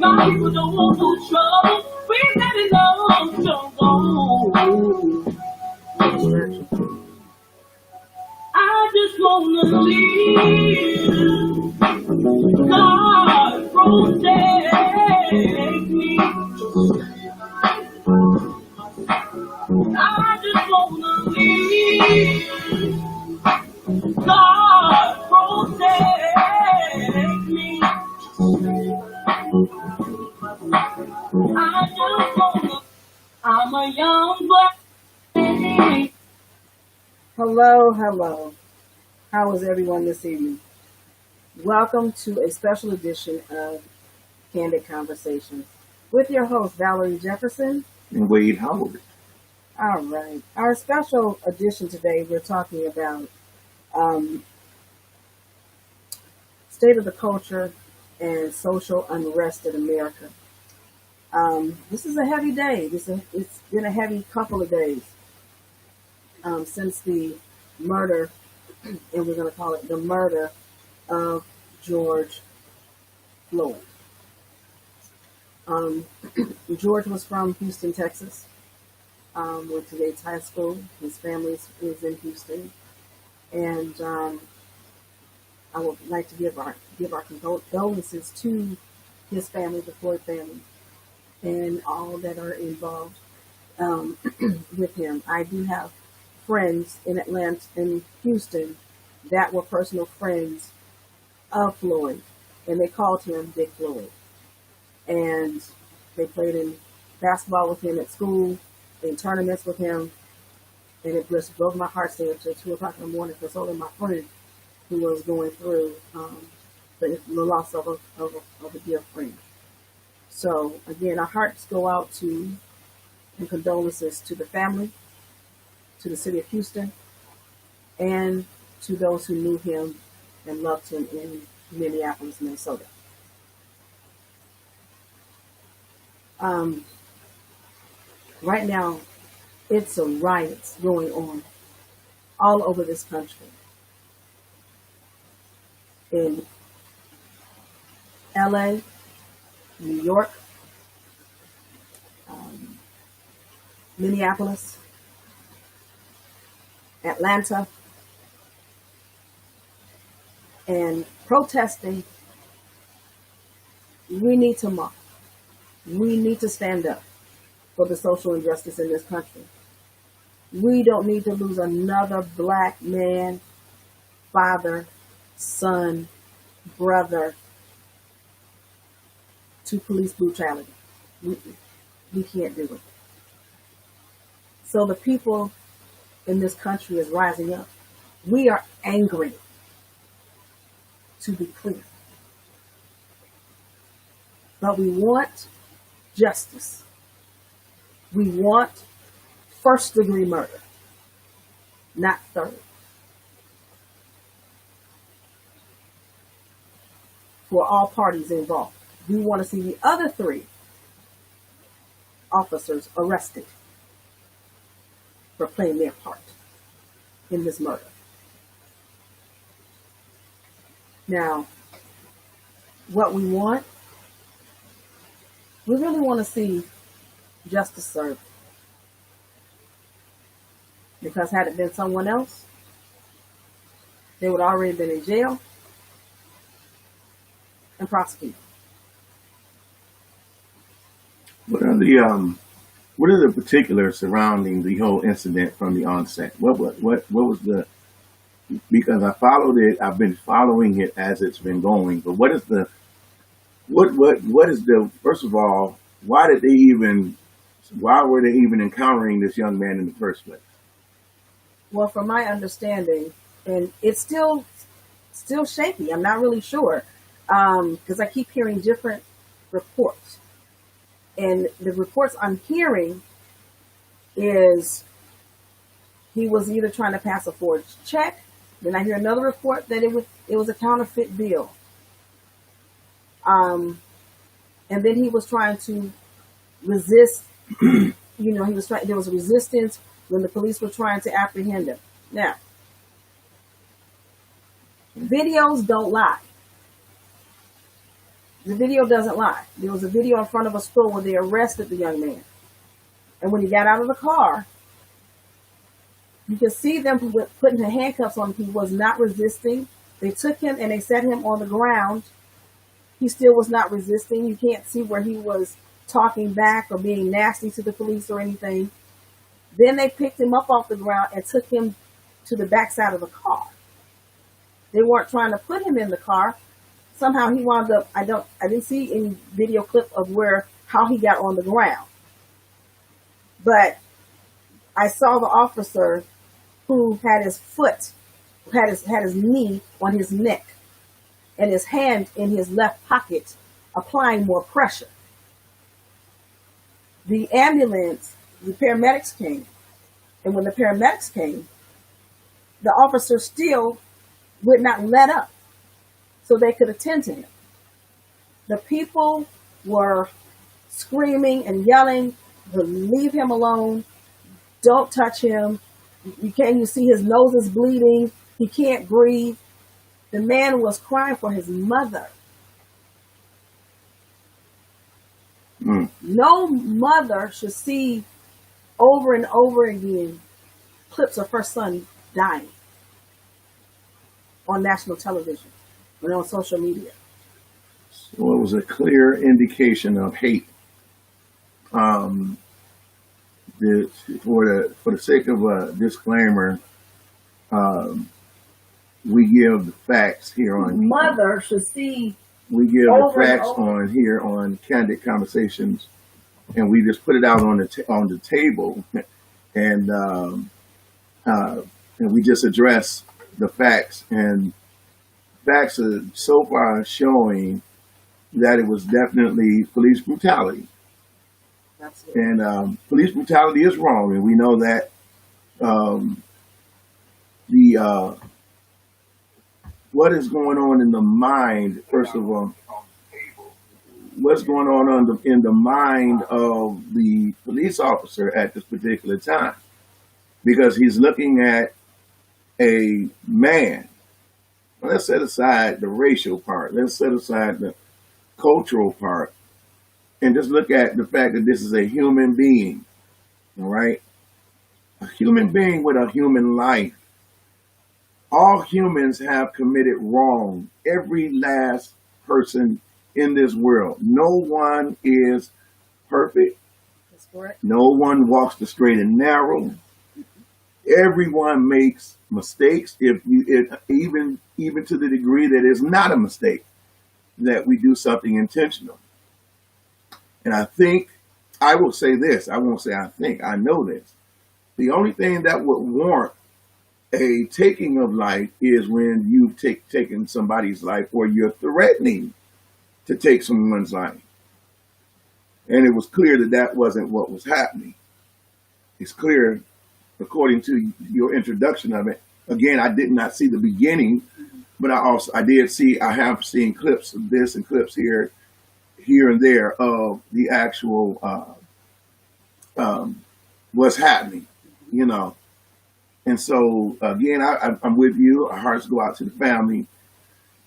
People don't want no trouble. We got enough trouble. I just wanna live. God protect me. I just wanna live. God protect me. I just wanna. I'm a young boy. Hello, hello. How is everyone this evening? Welcome to a special edition of Candid Conversations with your host, Valerie Jefferson and Wade Howard. All right. Our special edition today, we're talking about state of the culture and social unrest in America. This is a heavy day. It's been a heavy couple of days since the murder, and we're going to call it the murder of George Floyd. George was from Houston, Texas. Went to Yates High School. His family is in Houston, and I would like to give our condolences to his family, the Floyd family, and all that are involved with him. I do have friends in Atlanta and Houston that were personal friends of Floyd, and they called him Big Floyd. And they played in basketball with him at school, in tournaments with him, and it just broke my heart staying until 2 o'clock in the morning because only my friend who was going through the loss of a dear friend. So again, our hearts go out to and condolences to the family, to the city of Houston, and to those who knew him and loved him in Minneapolis, Minnesota. Right now, it's a riot going on all over this country. In LA, New York, Minneapolis, Atlanta, and protesting. We need to march. We need to stand up for the social injustice in this country. We don't need to lose another black man, father, son, brother to police brutality. We can't do it. So the people in this country is rising up. We are angry, to be clear. But we want justice. We want first-degree murder, not third. For all parties involved. We want to see the other 3 officers arrested for playing their part in this murder. Now, what we really want to see justice served. Because had it been someone else, they would already been in jail and prosecuted. What are the particulars surrounding the whole incident from the onset? What was the, because I followed it, I've been following it as it's been going, but what is the first of all, why were they even encountering this young man in the first place? Well, from my understanding, and it's still shaky, I'm not really sure, because I keep hearing different reports. And the reports I'm hearing is he was either trying to pass a forged check. Then I hear another report that it was a counterfeit bill. And then he was trying to resist. There was resistance when the police were trying to apprehend him. Now, videos don't lie. The video doesn't lie. There was a video in front of a store where they arrested the young man. And when he got out of the car, you could see them putting the handcuffs on him. He was not resisting. They took him and they set him on the ground. He still was not resisting. You can't see where he was talking back or being nasty to the police or anything. Then they picked him up off the ground and took him to the backside of the car. They weren't trying to put him in the car. Somehow he wound up, I didn't see any video clip of how he got on the ground. But I saw the officer who had his knee on his neck and his hand in his left pocket, applying more pressure. The ambulance, the paramedics came, and when the paramedics came, the officer still would not let up so they could attend to him. The people were screaming and yelling, "Leave him alone, don't touch him. You see his nose is bleeding, he can't breathe." The man was crying for his mother. No mother should see over and over again clips of her son dying on national television and on social media. So it was a clear indication of hate. For the sake of a disclaimer, we give the facts here on. Mother should see. We give the facts on here on Candid Conversations, and we just put it out on the table, and we just address the facts. And facts are so far showing that it was definitely police brutality. Absolutely. And police brutality is wrong, and we know that. What is going on in the mind, first of all, what's going on in the mind of the police officer at this particular time? Because he's looking at a man. Let's set aside the racial part. Let's set aside the cultural part and just look at the fact that this is a human being, all right? A human being with a human life. All humans have committed wrong. Every last person in this world. No one is perfect. That's correct. No one walks the straight and narrow. Everyone makes mistakes. Even to the degree that it's not a mistake, that we do something intentional. And I will say this. I won't say I think. I know this. The only thing that would warrant a taking of life is when you've taken somebody's life or you're threatening to take someone's life. And it was clear that that wasn't what was happening. It's clear, according to your introduction of it. Again, I did not see the beginning, but I have seen clips of this and clips here and there of the actual what's happening, you know. And so, again, I'm with you. Our hearts go out to the family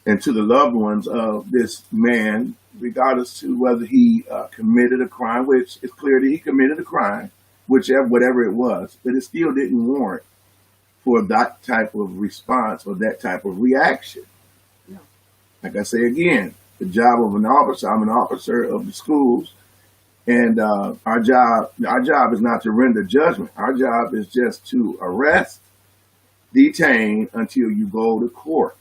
and to the loved ones of this man, regardless to whether he committed a crime, which is clear that he committed a crime, whatever it was, but it still didn't warrant for that type of response or that type of reaction. No. Like I say again, the job of an officer, I'm an officer of the schools, and our job is not to render judgment. Our job is just to arrest, detain until you go to court,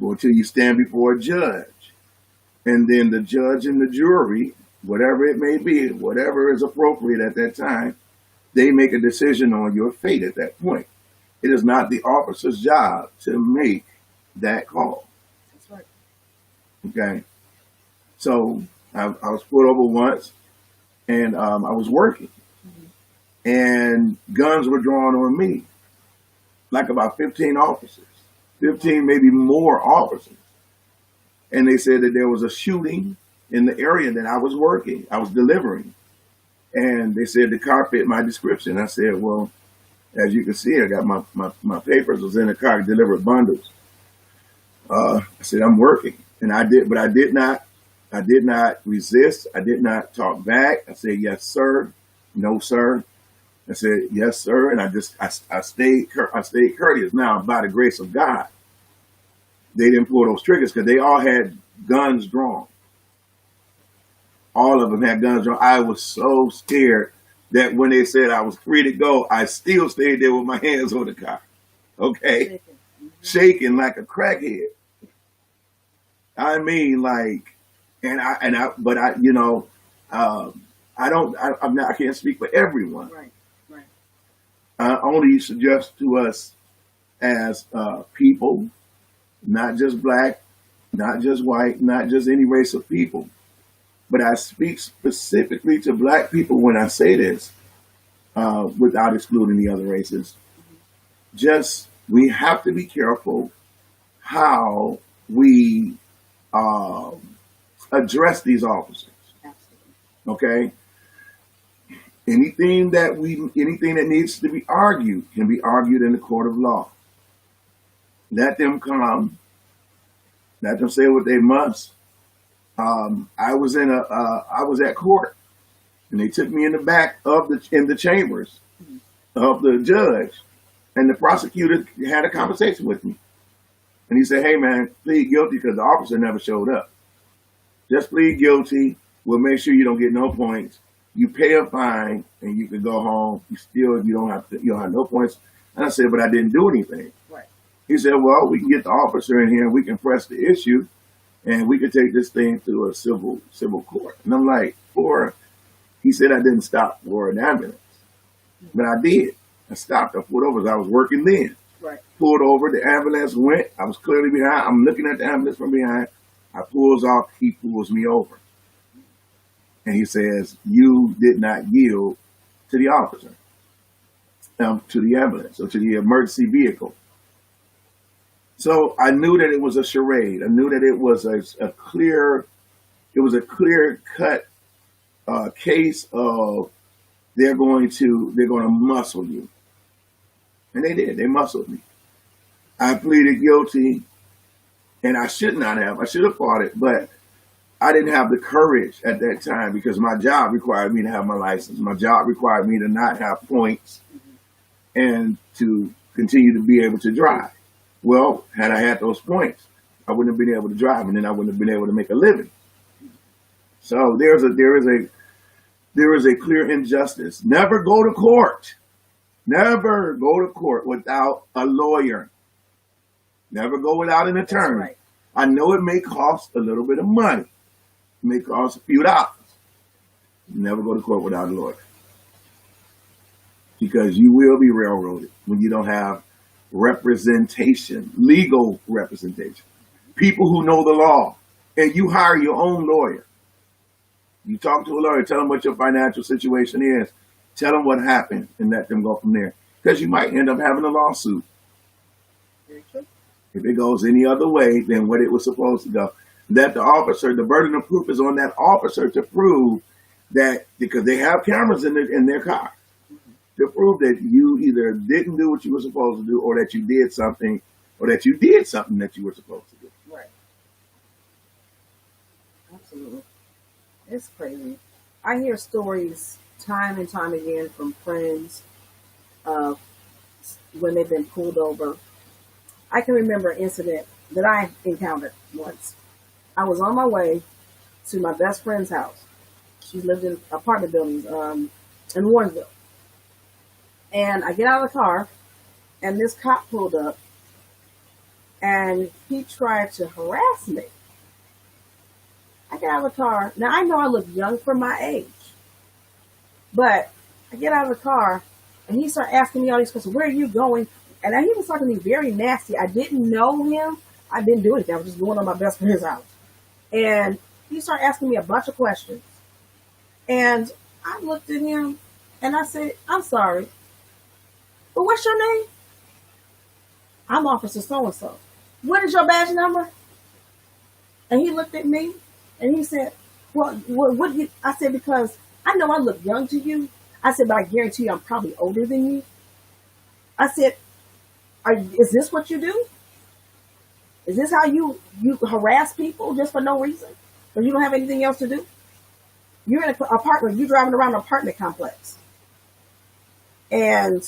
or until you stand before a judge. And then the judge and the jury, whatever it may be, whatever is appropriate at that time, they make a decision on your fate at that point. It is not the officer's job to make that call. That's right. Okay. So I was pulled over once, and I was working, and guns were drawn on me, like about 15 officers, 15 maybe more officers. And they said that there was a shooting in the area that I was working, I was delivering. And they said the car fit my description. I said, well, as you can see, I got my papers was in the car, delivered bundles. I said, I'm working. And I did not I did not resist. I did not talk back. I said, yes, sir. No, sir. I said, yes, sir. And I stayed courteous. Now, by the grace of God, they didn't pull those triggers because they all had guns drawn. All of them had guns drawn. I was so scared that when they said I was free to go, I still stayed there with my hands on the car. Okay. Shaking like a crackhead. I mean, like, but I, I can't speak for everyone. Right. Right. I only suggest to us as people, not just black, not just white, not just any race of people, but I speak specifically to black people when I say this, without excluding the other races. Just, we have to be careful how we address these officers. Okay? Anything that needs to be argued can be argued in the court of law. Let them come. Let them say what they must. I was at court, and they took me in the back in the chambers of the judge, and the prosecutor had a conversation with me, and he said, "Hey man, plead guilty because the officer never showed up. Just plead guilty. We'll make sure you don't get no points. You pay a fine, and you can go home. You don't have no points." And I said, "But I didn't do anything." Right. He said, "Well, we can get the officer in here, and we can press the issue, and we can take this thing to a civil court." And I'm like, he said I didn't stop for an ambulance, but I did. I stopped. I pulled over. I was working then. Right. Pulled over. The ambulance went. I was clearly behind. I'm looking at the ambulance from behind. I pulls off. He pulls me over. And he says, "You did not yield to the officer, to the ambulance, or to the emergency vehicle." So I knew that it was a charade. I knew that it was a clear cut case of they're going to muscle you. And they did. They muscled me. I pleaded guilty, and I should not have. I should have fought it, but I didn't have the courage at that time because my job required me to have my license. My job required me to not have points and to continue to be able to drive. Well, had I had those points, I wouldn't have been able to drive, and then I wouldn't have been able to make a living. So there is a clear injustice. Never go to court. Never go to court without a lawyer. Never go without an attorney. Right. I know it may cost a little bit of money. It may cost a few dollars. Never go to court without a lawyer. Because you will be railroaded when you don't have representation, legal representation. People who know the law. And you hire your own lawyer. You talk to a lawyer, tell them what your financial situation is. Tell them what happened and let them go from there. Because you might end up having a lawsuit. Very true. If it goes any other way than what it was supposed to go. That the burden of proof is on that officer to prove that, because they have cameras in their car, to prove that you either didn't do what you were supposed to do, or that you did something, that you were supposed to do. Right. Absolutely. It's crazy. I hear stories time and time again from friends of when they've been pulled over. I can remember an incident that I encountered once. I was on my way to my best friend's house. She lived in apartment buildings in Warrensville. And I get out of the car, and this cop pulled up, and he tried to harass me. I get out of the car. Now, I know I look young for my age, but I get out of the car, and he started asking me all these questions. Where are you going? And he was talking to me very nasty. I didn't know him. I didn't do anything. I was just going to my best friend's house. And he started asking me a bunch of questions. And I looked at him, and I said, "I'm sorry, but what's your name?" "I'm Officer so-and-so." "What is your badge number?" And he looked at me, and he said, "Well, what do you?" I said, "Because I know I look young to you." I said, "But I guarantee you I'm probably older than you." I said, "Is this what you do? Is this how you harass people just for no reason?" Because you don't have anything else to do. You're in an apartment. You're driving around an apartment complex. And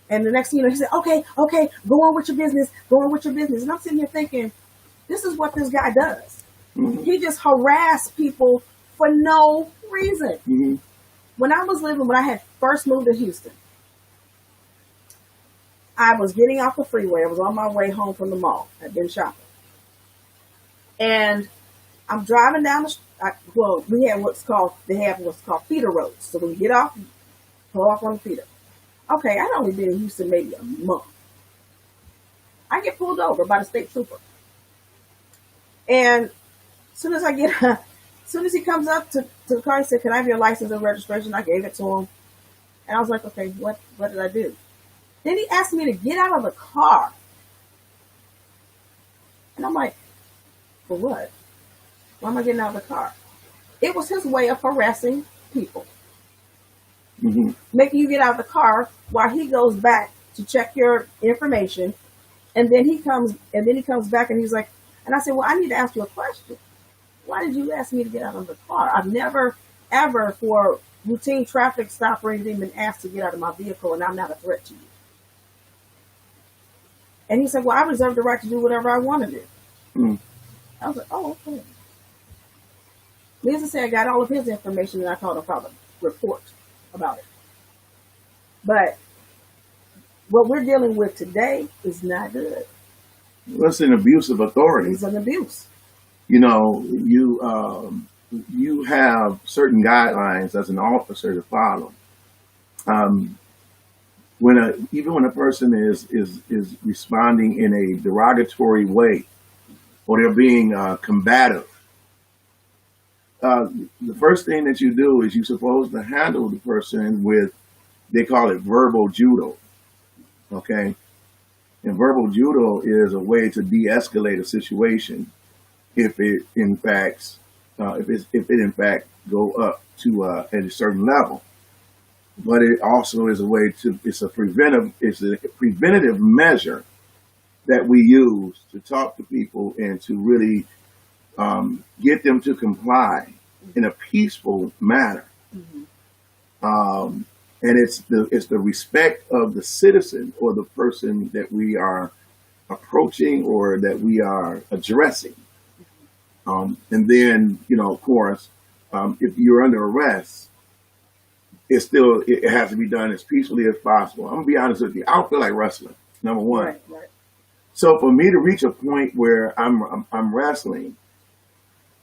the next thing you know, he said, okay, go on with your business. Go on with your business. And I'm sitting here thinking, this is what this guy does. Mm-hmm. He just harassed people for no reason. Mm-hmm. When I had first moved to Houston, I was getting off the freeway. I was on my way home from the mall. I'd been shopping. And I'm driving down they have what's called feeder roads. So when you get off, you pull off on the feeder. Okay, I'd only been in Houston maybe a month. I get pulled over by the state trooper. And as soon as he comes up to the car, he said, "Can I have your license and registration?" I gave it to him. And I was like, okay, what did I do? Then he asked me to get out of the car. And I'm like, for what? Why am I getting out of the car? It was his way of harassing people. Mm-hmm. Making you get out of the car while he goes back to check your information. And then he comes back and he's like, and I said, well, I need to ask you a question. Why did you ask me to get out of the car? I've never, ever, for routine traffic stop or anything, been asked to get out of my vehicle, and I'm not a threat to you. And he said, well, I reserve the right to do whatever I want to do. Mm. I was like, oh, okay. Needless to say, I got all of his information, and I called him for a report about it. But what we're dealing with today is not good. That's an abuse of authority. It's an abuse. You know, you have certain guidelines as an officer to follow. Even when a person is responding in a derogatory way, or they're being combative, the first thing that you do is you're supposed to handle the person with, they call it verbal judo. Okay, and verbal judo is a way to de-escalate a situation if it in fact go up to at a certain level. But it also is it's a preventative measure that we use to talk to people and to really get them to comply in a peaceful manner. Mm-hmm. And it's the respect of the citizen or the person that we are approaching or that we are addressing. And then, of course, if you're under arrest, it has to be done as peacefully as possible. I'm gonna be honest with you. I don't feel like wrestling. Number one. Right. So for me to reach a point where I'm wrestling,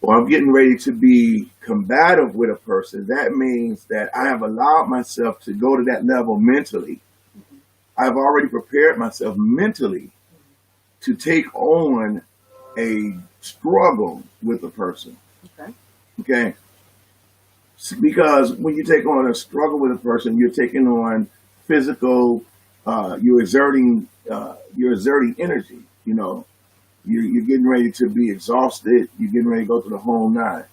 or I'm getting ready to be combative with a person, that means that I have allowed myself to go to that level mentally. Mm-hmm. I've already prepared myself mentally to take on a struggle with a person. Okay. Because when you take on a struggle with a person, you're taking on physical, you're exerting energy. You're getting ready to be exhausted. You're getting ready to go through the whole nine.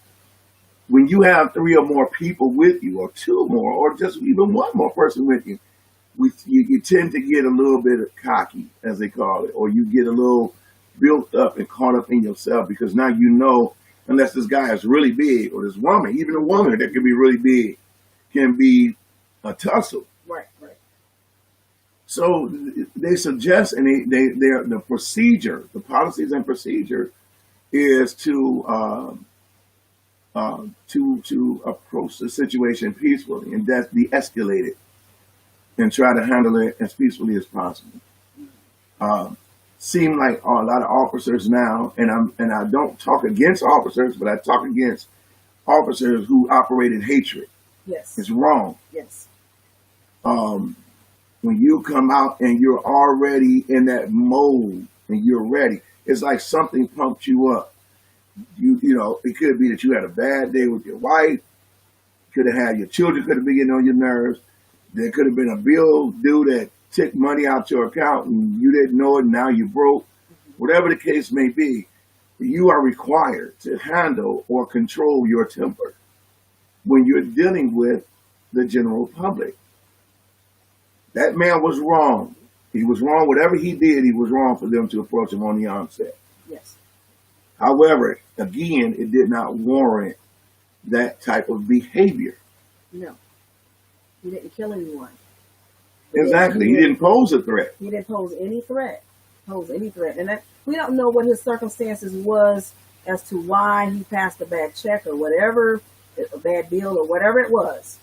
When you have 3 or more people with you, or 2 more, or just even 1 more person with you, you tend to get a little bit cocky, as they call it, or you get a little built up and caught up in yourself because now unless this guy is really big, or this woman, even a woman that can be really big, can be a tussle. Right. So they suggest, and the procedure, the policies and procedure, is to approach the situation peacefully, and that's de-escalate it, and try to handle it as peacefully as possible. Seem like a lot of officers now, and I don't talk against officers, but I talk against officers who operate in hatred. Yes, it's wrong. Yes. When you come out and you're already in that mode and you're ready, it's like something pumped you up. It could be that you had a bad day with your wife. Could have had your children could have been getting on your nerves. There could have been a bill due that took money out your account and you didn't know it, and now you're broke. Whatever the case may be, you are required to handle or control your temper when you're dealing with the general public. That man was wrong. He was wrong. Whatever he did, he was wrong for them to approach him on the onset. Yes. However, again, it did not warrant that type of behavior. No, he didn't kill anyone. Exactly. He didn't pose a threat. He didn't pose any threat. And that, we don't know what his circumstances was as to why he passed a bad check or whatever, a bad deal or whatever it was.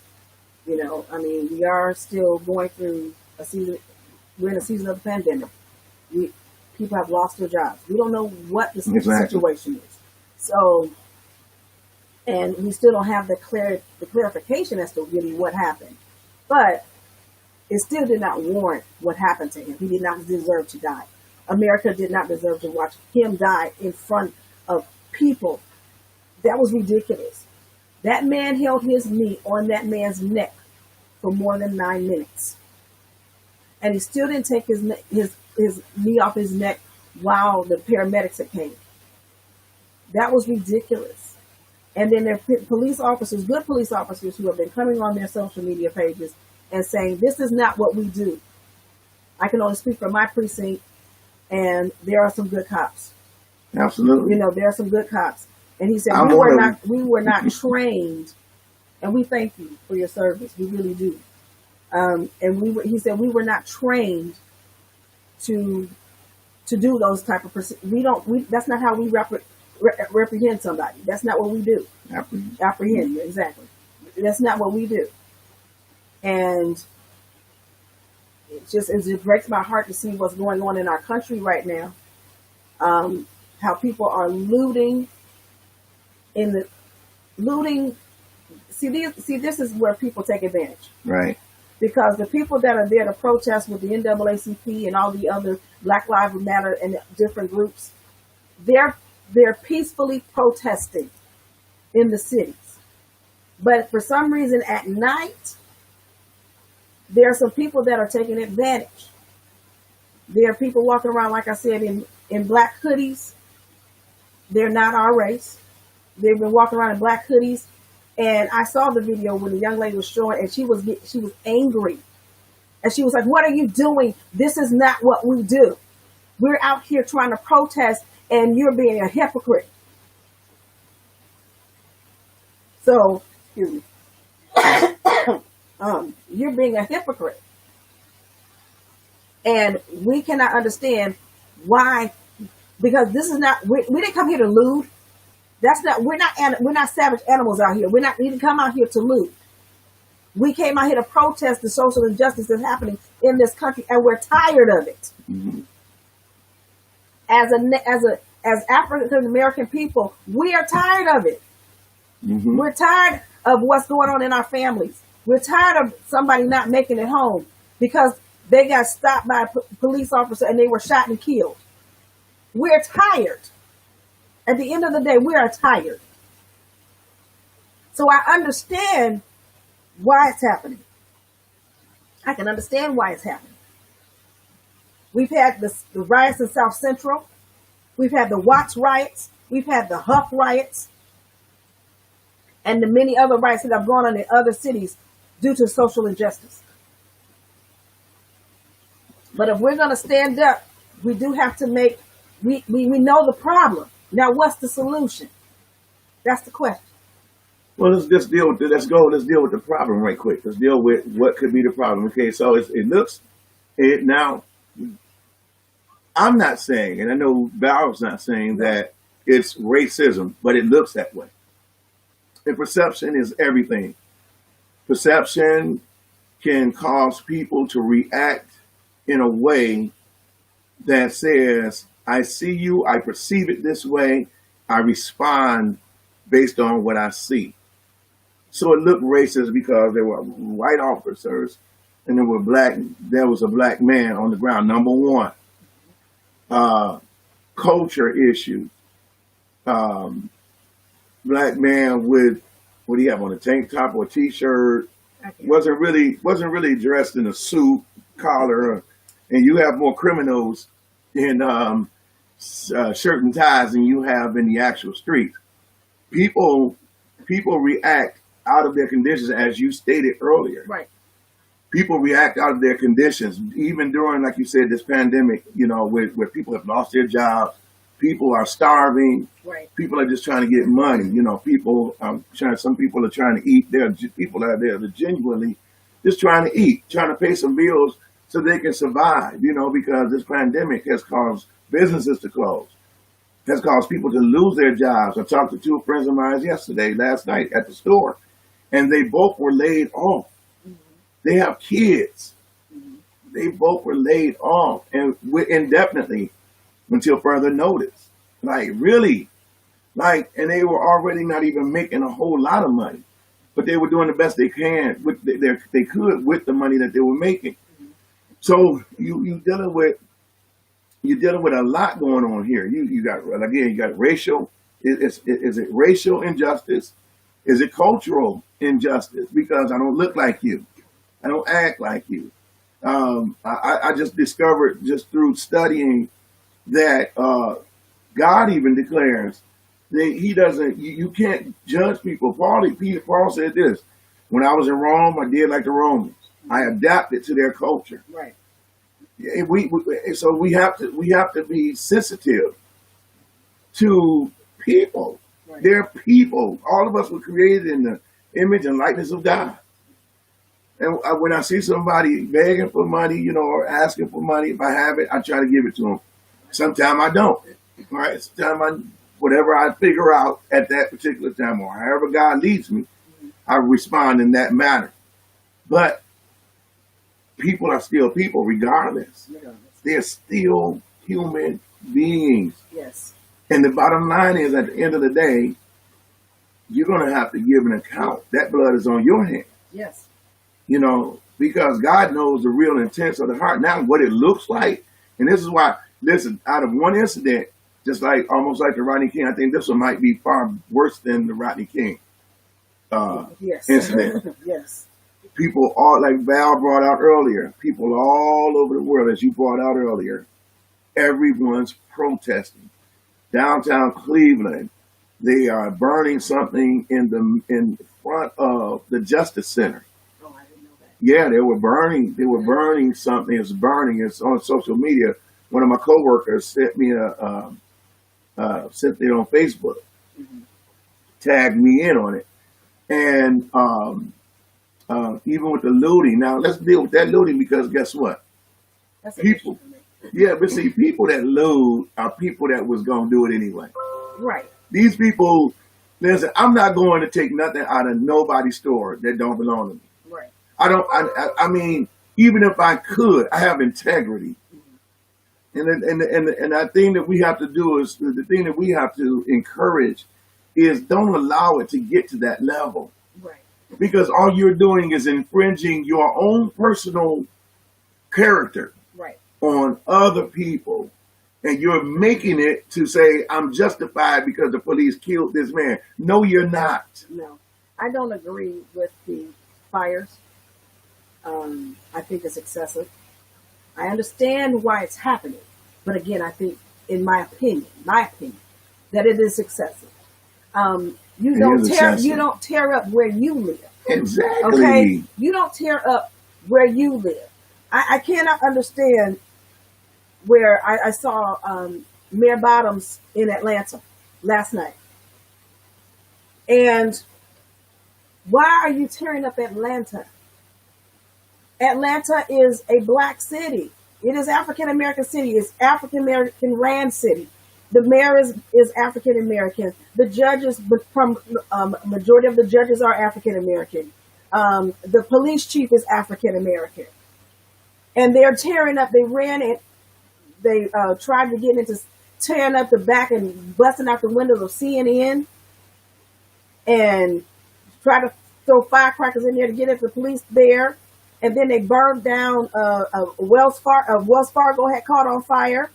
You know, I mean, we are still going through a season. We're in a season of the pandemic. People have lost their jobs. We don't know what the situation is. So, and we still don't have the clarification as to really what happened. But it still did not warrant what happened to him. He did not deserve to die. America did not deserve to watch him die in front of people. That was ridiculous. That man held his knee on that man's neck for more than 9 minutes. And he still didn't take his knee off his neck while the paramedics had came. That was ridiculous. And then there are police officers, good police officers, who have been coming on their social media pages and saying, this is not what we do. I can only speak for my precinct, and there are some good cops. Absolutely. You know, there are some good cops. And he said, we were not trained, and we thank you for your service. We really do. And he said, we were not trained to do those type of, that's not how we reprehend somebody. That's not what we do. Apprehend, exactly. That's not what we do. And it just breaks my heart to see what's going on in our country right now. How people are looting. See, this is where people take advantage. Right. Because the people that are there to protest with the NAACP and all the other Black Lives Matter and different groups, they're peacefully protesting in the cities. But for some reason at night, there are some people that are taking advantage. There are people walking around, like I said, in black hoodies. They're not our race. They've been walking around in black hoodies. And I saw the video when the young lady was showing, and she was angry. And she was like, what are you doing? This is not what we do. We're out here trying to protest, and you're being a hypocrite. So, excuse me. You're being a hypocrite. And we cannot understand why, because this is not, we didn't come here to loot. We're not savage animals out here. We didn't come out here to loot. We came out here to protest the social injustice that's happening in this country, and we're tired of it. Mm-hmm. As African American people, we are tired of it. Mm-hmm. We're tired of what's going on in our families. We're tired of somebody not making it home because they got stopped by a police officer and they were shot and killed. We're tired. At the end of the day, we are tired. So I understand why it's happening. I can understand why it's happening. We've had the riots in South Central. We've had the Watts riots. We've had the Huff riots. And the many other riots that have gone on in other cities due to social injustice. But if we're going to stand up, we do have to we know the problem. Now, what's the solution? That's the question. Well, let's deal with the problem right quick. Let's deal with what could be the problem. Okay, so now, I'm not saying, and I know Val's not saying that it's racism, but it looks that way. And perception is everything. Perception can cause people to react in a way that says, I see you, I perceive it this way, I respond based on what I see. So it looked racist because there were white officers and there was a black man on the ground. Number one, culture issue. Black man with, what do you have on, a tank top or a t-shirt? Wasn't really dressed in a suit, collar, and you have more criminals in shirt and ties than you have in the actual street. People react out of their conditions, as you stated earlier. Right. People react out of their conditions, even during, like you said, this pandemic, where people have lost their jobs, People are starving. Right. People are just trying to get money. You know, some people are trying to eat. There are people out there that are genuinely just trying to eat, trying to pay some bills so they can survive, you know, because this pandemic has caused businesses to close, has caused people to lose their jobs. I talked to two friends of mine last night at the store, and they both were laid off. They have kids. They both were laid off and indefinitely until further notice. Like, really? Like, and they were already not even making a whole lot of money, but they were doing the best they can they could with the money that they were making. So you're dealing with a lot going on here. You got racial. Is it racial injustice? Is it cultural injustice? Because I don't look like you, I don't act like you. I just discovered just through studying that God even declares that He doesn't. You can't judge people. Paul said this: when I was in Rome, I did like the Romans. I adapted to their culture. Right. So we have to be sensitive to people. Right. They're people. All of us were created in the image and likeness of God. And when I see somebody begging for money, you know, or asking for money, if I have it, I try to give it to them. Sometimes I don't. Right? Sometimes whatever I figure out at that particular time, or however God leads me, I respond in that manner. But people are still people, regardless. They're still human beings. Yes. And the bottom line is, at the end of the day, you're going to have to give an account. That blood is on your hands. Yes. You know, because God knows the real intents of the heart. Now, what it looks like, and this is why, listen, out of one incident, just like almost like the Rodney King, I think this one might be far worse than the Rodney King yes. incident. Yes. People all, like Val brought out earlier, people all over the world, as you brought out earlier, everyone's protesting. Downtown Cleveland, they are burning something in front of the Justice Center. Oh, I didn't know that. Yeah, they were burning something. It's burning. It's on social media. One of my coworkers sent me sent it on Facebook, tagged me in on it, and even with the looting. Now let's deal with that looting, because guess what? That's People, yeah, but see, people that loot are people that was gonna do it anyway. right. These people, listen, I'm not going to take nothing out of nobody's store that don't belong to me. Right. I mean, even if I could, I have integrity. And I think that we have to do is, the thing that we have to encourage is, don't allow it to get to that level. Right. Because all you're doing is infringing your own personal character Right. on other people. And you're making it to say, I'm justified because the police killed this man. No, you're not. No, I don't agree with the fires. I think it's excessive. I understand why it's happening, but again, I think, in my opinion, that it is excessive. You don't tear up where you live. Exactly. Okay, you don't tear up where you live. I cannot understand where I saw Mayor Bottoms in Atlanta last night. And why are you tearing up Atlanta? Atlanta is a black city. It is African American city. It's African American ran city. The mayor is African American. The judges, from majority of the judges are African American. The police chief is African American. And they're tearing up. They ran it. They tried to get into tearing up the back and busting out the windows of CNN, and try to throw firecrackers in there to get at the police there. And then they burned down Wells Fargo had caught on fire.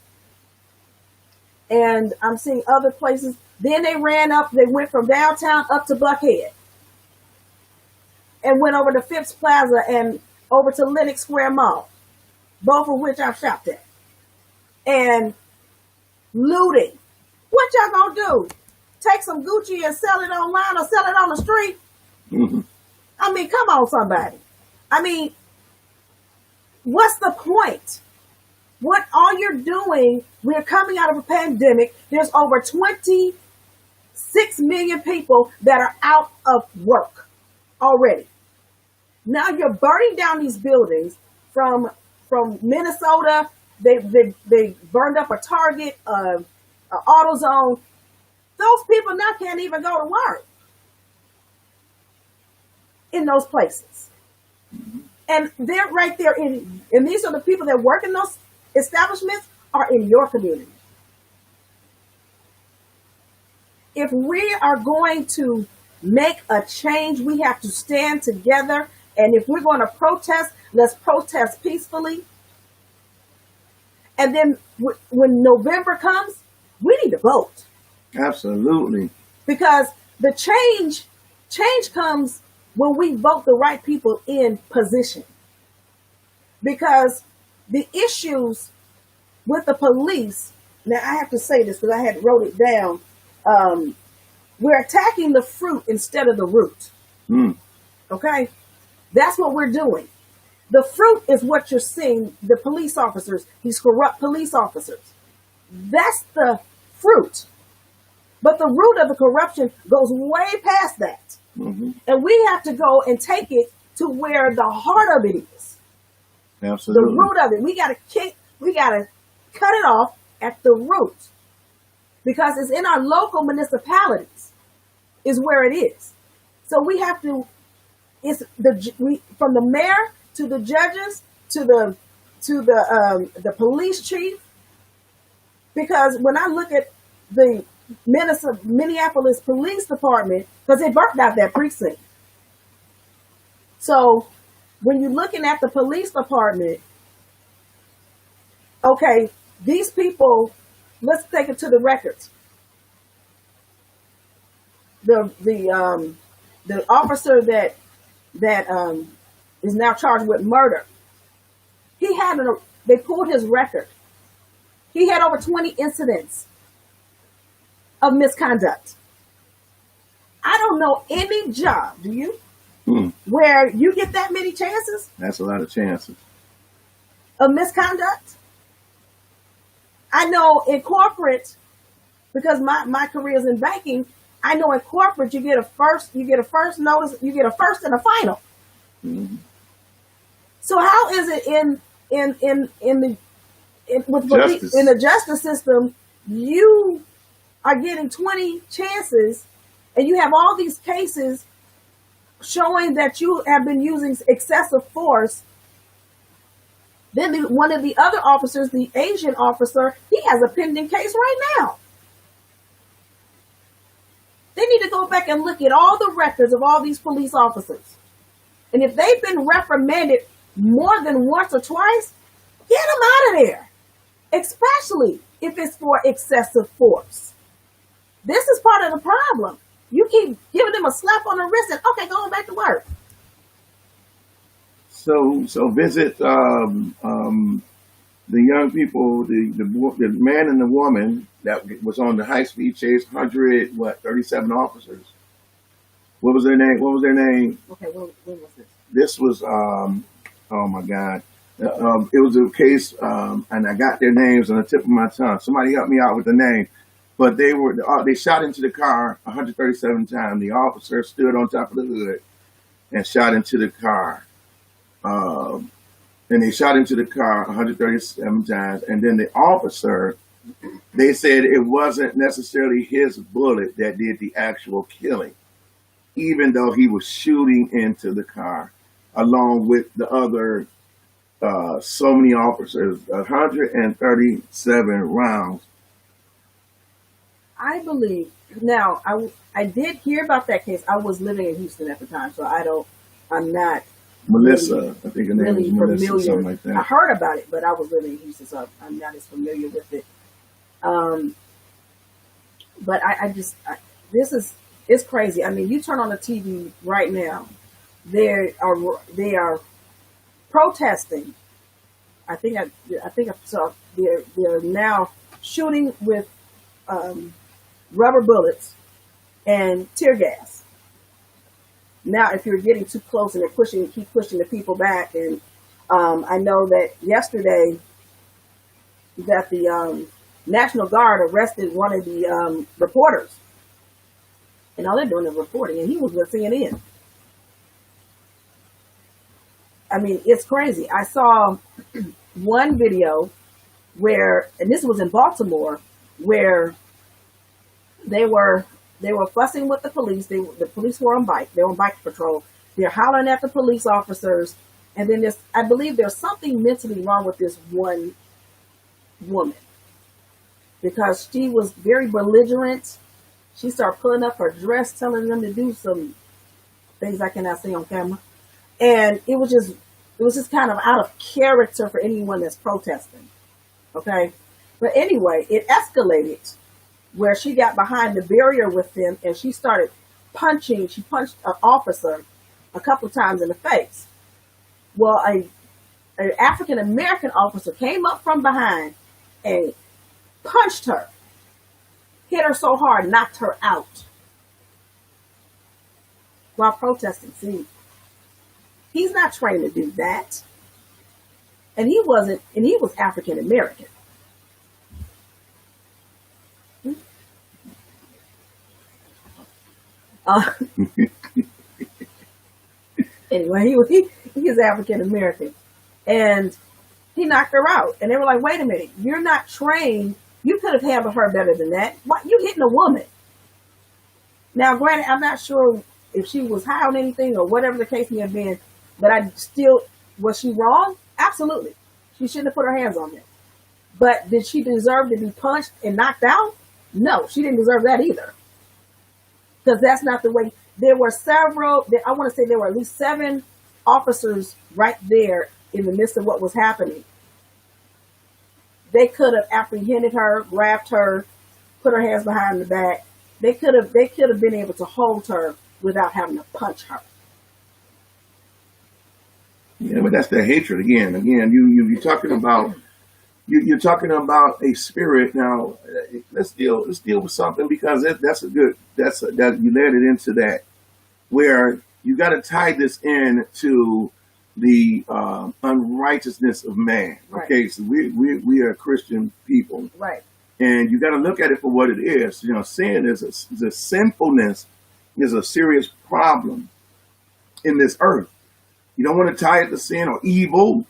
And I'm seeing other places. Then they ran up. They went from downtown up to Buckhead, and went over to Phipps Plaza and over to Lenox Square Mall, both of which I've shopped at. And looting. What y'all gonna do? Take some Gucci and sell it online or sell it on the street? Mm-hmm. I mean, come on, somebody. I mean, what's the point? what all you're doing, we're coming out of a pandemic. There's over 26 million people that are out of work already. Now you're burning down these buildings from Minnesota. They burned up a Target, an AutoZone. Those people now can't even go to work in those places. And they're right there and these are the people that work in those establishments are in your community. If we are going to make a change, we have to stand together. And if we're going to protest, let's protest peacefully. And then when November comes, we need to vote. Absolutely. Because the change comes when we vote the right people in position. Because the issues with the police, now I have to say this because I had wrote it down. We're attacking the fruit instead of the root. Okay? That's what we're doing. The fruit is what you're seeing, the police officers, these corrupt police officers. That's the fruit. But the root of the corruption goes way past that. And we have to go and take it to where the heart of it is. Absolutely. The root of it. We gotta cut it off at the root. Because it's in our local municipalities is where it is. So we have to, from the mayor to the judges to the police chief. Because when I look at the Minneapolis Police Department, because they burnt out that precinct. So when you're looking at the police department, okay, these people, let's take it to the records. The officer that is now charged with murder, they pulled his record. He had over 20 incidents of misconduct. I don't know any job, do you? Where you get that many chances? That's a lot of chances. Of misconduct? I know in corporate, because my career is in banking, I know in corporate you get a first notice, you get a first and a final. So how is it with the justice system, you are getting 20 chances and you have all these cases showing that you have been using excessive force? Then one of the other officers, the Asian officer, he has a pending case right now. They need to go back and look at all the records of all these police officers. And if they've been reprimanded more than once or twice, get them out of there. Especially if it's for excessive force. This is part of the problem. You keep giving them a slap on the wrist and, okay, going back to work. So visit the young people, the man and the woman that was on the high-speed chase, 37 officers. What was their name? Okay, when was this? This was, oh my God. It was a case, and I got their names on the tip of my tongue. Somebody help me out with the name. But they shot into the car 137 times. The officer stood on top of the hood and shot into the car. And they shot into the car 137 times. And then the officer, they said it wasn't necessarily his bullet that did the actual killing, even though he was shooting into the car along with the other so many officers, 137 rounds. I believe, now, I did hear about that case. I was living in Houston at the time, so I'm not Melissa, really, I think her name was Melissa, familiar. something like that. I heard about it, but I was living in Houston, so I'm not as familiar with it. But it's crazy. I mean, you turn on the TV right now, they are protesting. I think I saw they're now shooting with rubber bullets and tear gas. Now, if you're getting too close and they're keep pushing the people back, and I know that yesterday that the National Guard arrested one of the reporters, and all they're doing is reporting, and he was with CNN. I mean, it's crazy. I saw one video where, and this was in Baltimore, where they were fussing with the police. The police were on bike. They were on bike patrol. They're hollering at the police officers, and then I believe there's something mentally wrong with this one woman because she was very belligerent. She started pulling up her dress, telling them to do some things I cannot say on camera, and it was just kind of out of character for anyone that's protesting. Okay, but anyway, it escalated where she got behind the barrier with them and she started punching. She punched an officer a couple of times in the face. Well, an African American officer came up from behind and punched her, hit her so hard, knocked her out while protesting. See, he's not trained to do that. And he was African American. Anyway, he is African American, and he knocked her out. And they were like, "Wait a minute, you're not trained. You could have handled her better than that. Why you hitting a woman?" Now, granted, I'm not sure if she was high on anything or whatever the case may have been, but was she wrong? Absolutely, she shouldn't have put her hands on him. But did she deserve to be punched and knocked out? No, she didn't deserve that either. Because that's not the way. There were I want to say there were at least 7 officers right there in the midst of what was happening. They could have apprehended her, grabbed her, put her hands behind the back. They could have been able to hold her without having to punch her. Yeah, but that's the hatred again. Again, you're talking about you're talking about a spirit. Now, let's deal with something because that's that you led it into that where you got to tie this in to the unrighteousness of man. Right. Okay, so we are Christian people, Right. and you got to look at it for what it is. You know, sin the sinfulness is a serious problem in this earth. You don't want to tie it to sin or evil.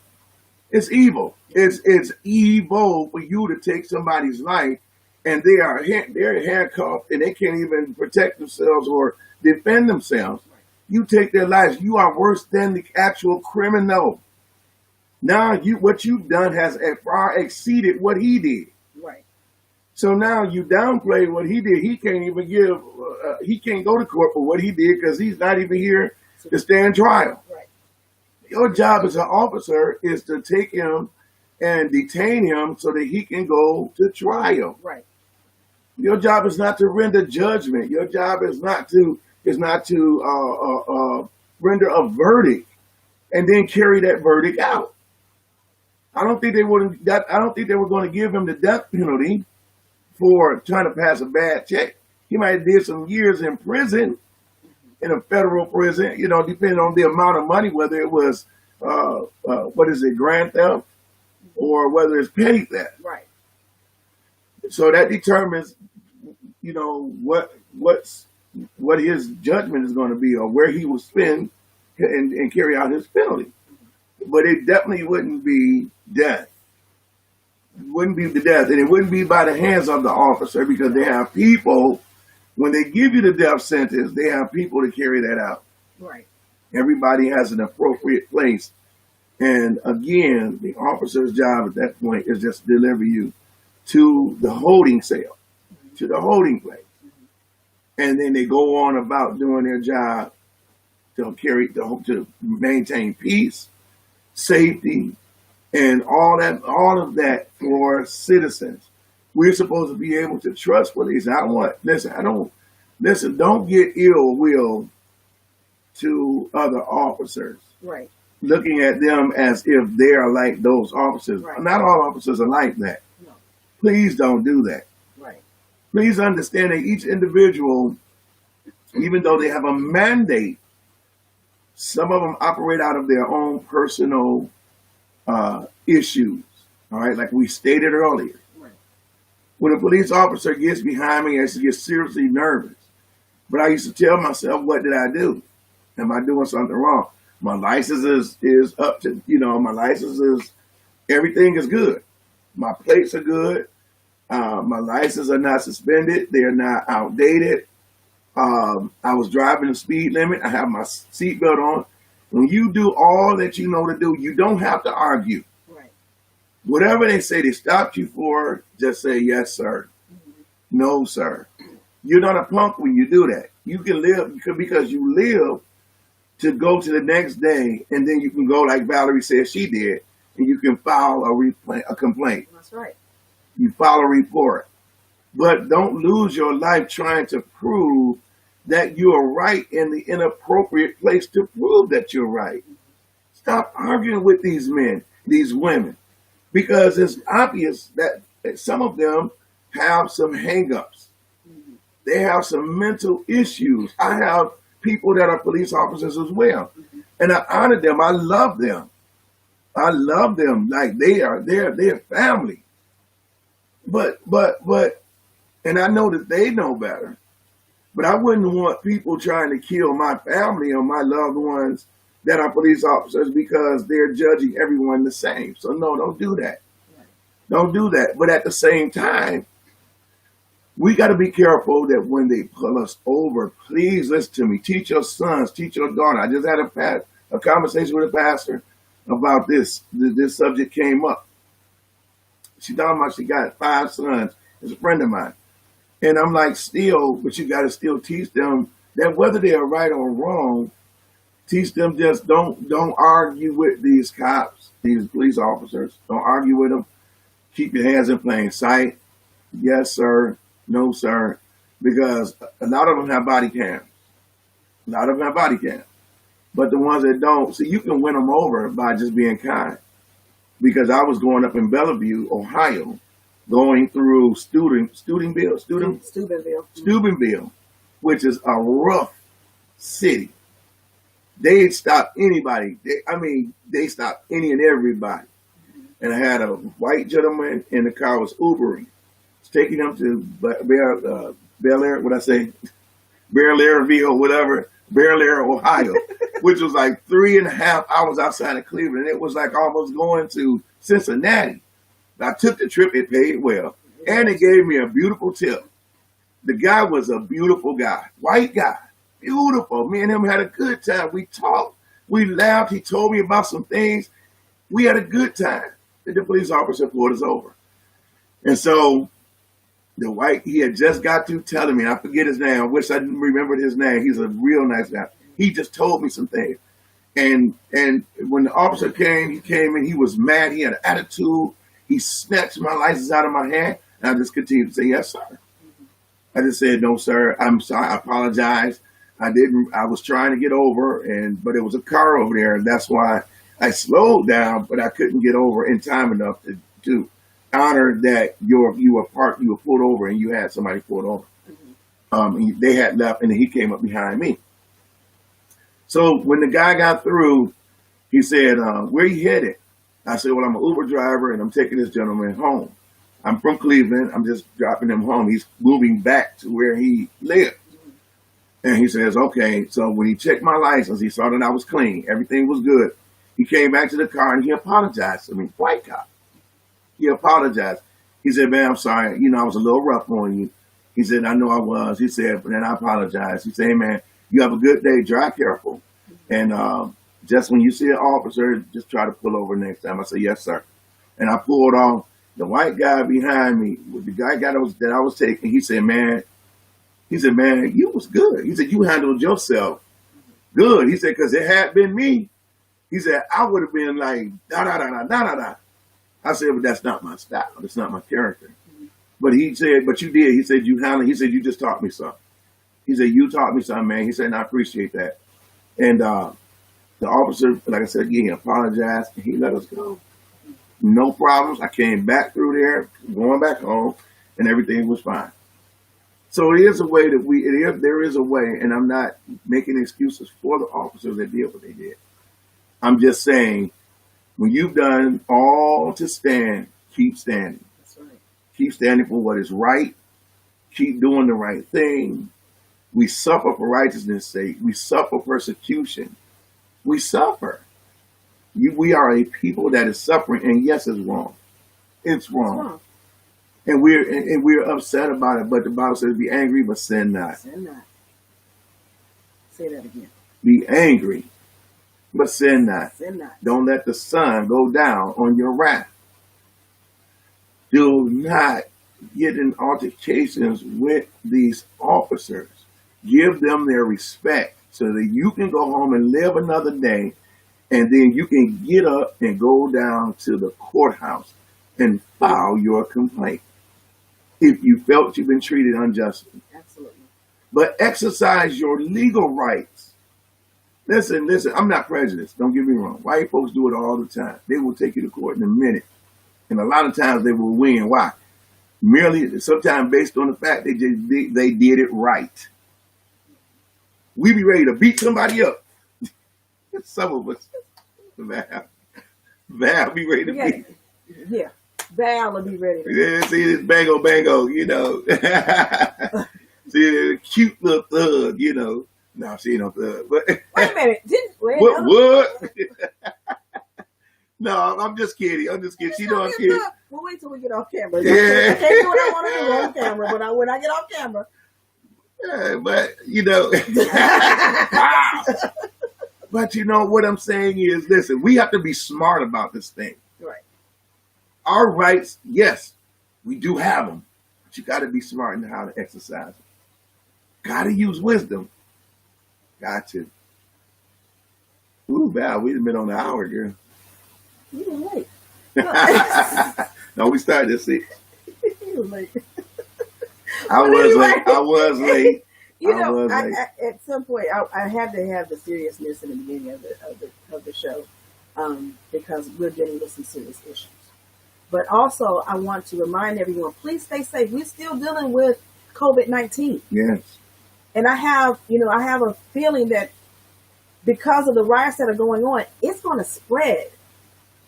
It's evil. It's evil for you to take somebody's life and they're handcuffed and they can't even protect themselves or defend themselves. You take their lives. You are worse than the actual criminal. Now what you've done has far exceeded what he did. Right. So now you downplay what he did. He can't even he can't go to court for what he did because he's not even here to stand trial. Right. Your job as an officer is to take him and detain him so that he can go to trial. Right. Your job is not to render judgment. Your job is not to render a verdict and then carry that verdict out. I don't think they were going to give him the death penalty for trying to pass a bad check. He might have did some years in prison, in a federal prison, depending on the amount of money, whether it was, grand theft or whether it's petty theft. Right. So that determines, what his judgment is going to be or where he will spend and carry out his penalty. But it definitely wouldn't be death. It wouldn't be the death. And it wouldn't be by the hands of the officer because they have people, when they give you the death sentence, they have people to carry that out. Right. Everybody has an appropriate place. And again, the officer's job at that point is just to deliver you to the holding cell, to the holding place. And then they go on about doing their job to maintain peace, safety, and all of that for citizens. We're supposed to be able to trust police. Don't get ill will to other officers. Right. Looking at them as if they are like those officers. Right. Not all officers are like that. No. Please don't do that. Right. Please understand that each individual, even though they have a mandate, some of them operate out of their own personal issues. All right, like we stated earlier. Right. When a police officer gets behind me, I used to get seriously nervous. But I used to tell myself, what did I do? Am I doing something wrong? My license is up to, my license is, everything is good. My plates are good. My licenses are not suspended. They're not outdated. I was driving the speed limit. I have my seatbelt on. When you do all that you know to do, you don't have to argue. Right. Whatever they say they stopped you for, just say, yes, sir. No, sir. You're not a punk when you do that. You can live, because you live to go to the next day, and then you can go like Valerie said she did, and you can file a complaint. That's right. You file a report. But don't lose your life trying to prove that you are right in the inappropriate place to prove that you're right. Stop arguing with these men, these women, because it's obvious that some of them have some hangups. They have some mental issues. I have people that are police officers as well, and I honor them. I love them. I love them like they're family. But, and I know that they know better. But I wouldn't want people trying to kill my family or my loved ones that are police officers because they're judging everyone the same. So no, don't do that. Don't do that. But at the same time, we got to be careful that when they pull us over, please listen to me. Teach your sons, teach your daughter. I just had a conversation with a pastor about this. This subject came up. She talking about she got 5 sons. It's a friend of mine. And I'm like, but you got to still teach them that whether they are right or wrong, teach them just don't argue with these cops, these police officers. Don't argue with them. Keep your hands in plain sight. Yes, sir. No, sir. Because a lot of them have body cams. A lot of them have body cams. But the ones that don't, see, you can win them over by just being kind. Because I was going up in Bellevue, Ohio, going through Steubenville, which is a rough city. They stop anybody. They stop any and everybody. And I had a white gentleman in the car was Ubering. It's taking him to Bel Air, Bel Air, Ohio, which was like 3.5 hours outside of Cleveland. It was like almost going to Cincinnati. I took the trip, it paid well, and it gave me a beautiful tip. The guy was a beautiful guy, white guy, beautiful. Me and him had a good time. We talked, we laughed. He told me about some things. We had a good time. And the police officer pulled us over. And so he had just got to telling me, I forget his name. I wish I remembered his name. He's a real nice guy. He just told me some things. And when the officer came, he came in, he was mad. He had an attitude. He snatched my license out of my hand. And I just continued to say, yes, sir. I just said, no, sir. I'm sorry. I apologize. I was trying to get over, but it was a car over there. And that's why I slowed down, but I couldn't get over in time enough to honor that you were pulled over and you had somebody pulled over. They had left and then he came up behind me. So when the guy got through, he said, where you headed? I said, well, I'm an Uber driver and I'm taking this gentleman home. I'm from Cleveland. I'm just dropping him home. He's moving back to where he lived. And he says, okay. So when he checked my license, he saw that I was clean. Everything was good. He came back to the car and he apologized to me. White cop. He apologized. He said, man, I'm sorry. I was a little rough on you. He said, I know I was. He said, but then I apologize. He said, hey, man, you have a good day. Drive careful. And just when you see an officer, just try to pull over next time. I said, yes, sir. And I pulled off. The white guy behind me, the guy that I was taking, he said, man, you was good. He said, you handled yourself good. He said, because it had been me. He said, I would have been like, da-da-da-da-da-da-da. I said, but that's not my style. That's not my character. But he said, but you did. He said, he said, you just taught me something. He said, you taught me something, man. He said, and I appreciate that. And the officer, like I said, he apologized and he let us go. No problems. I came back through there, going back home, and everything was fine. So it is a way that there is a way, and I'm not making excuses for the officers that did what they did. I'm just saying, when you've done all to stand keep standing. That's right. Keep standing for what is right. Keep doing the right thing. We suffer for righteousness' sake. We suffer persecution. We suffer. We are a people that is suffering, and yes, it's wrong. It's That's wrong, wrong. and we're upset about it. But the Bible says, "Be angry, but sin not." Sin not. Say that again. Be angry, but sin not. Sin not. Don't let the sun go down on your wrath. Do not get in altercations with these officers. Give them their respect so that you can go home and live another day, and then you can get up and go down to the courthouse and file your complaint if you felt you've been treated unjustly. Absolutely. But exercise your legal rights. Listen, I'm not prejudiced. Don't get me wrong. White folks do it all the time. They will take you to court in a minute. And a lot of times they will win. Why? Merely, sometimes based on the fact they did it right. We be ready to beat somebody up. Some of us. Val be ready to beat. Yeah. Val will be ready. Yeah, see this bango, you know. See the cute little thug, you know. No, she ain't no thug. But Wait a minute. what? No, I'm just kidding. She know I'm kidding. We'll wait till we get off camera. Yeah. I can't do what I want to do on camera, but when I get off camera. Yeah, but you know, wow. But you know what I'm saying is, listen, we have to be smart about this thing. Right. Our rights, yes, we do have them, but you got to be smart in how to exercise them. Got to use wisdom. Got to. Ooh, Val, we've been on the hour, girl. You were late. No, we started at 6. You were late. I was late. You know, at some point, I had to have the seriousness in the beginning of the show because we're dealing with some serious issues. But also, I want to remind everyone, please stay safe. We're still dealing with COVID-19. Yes. And I have a feeling that because of the riots that are going on, it's going to spread.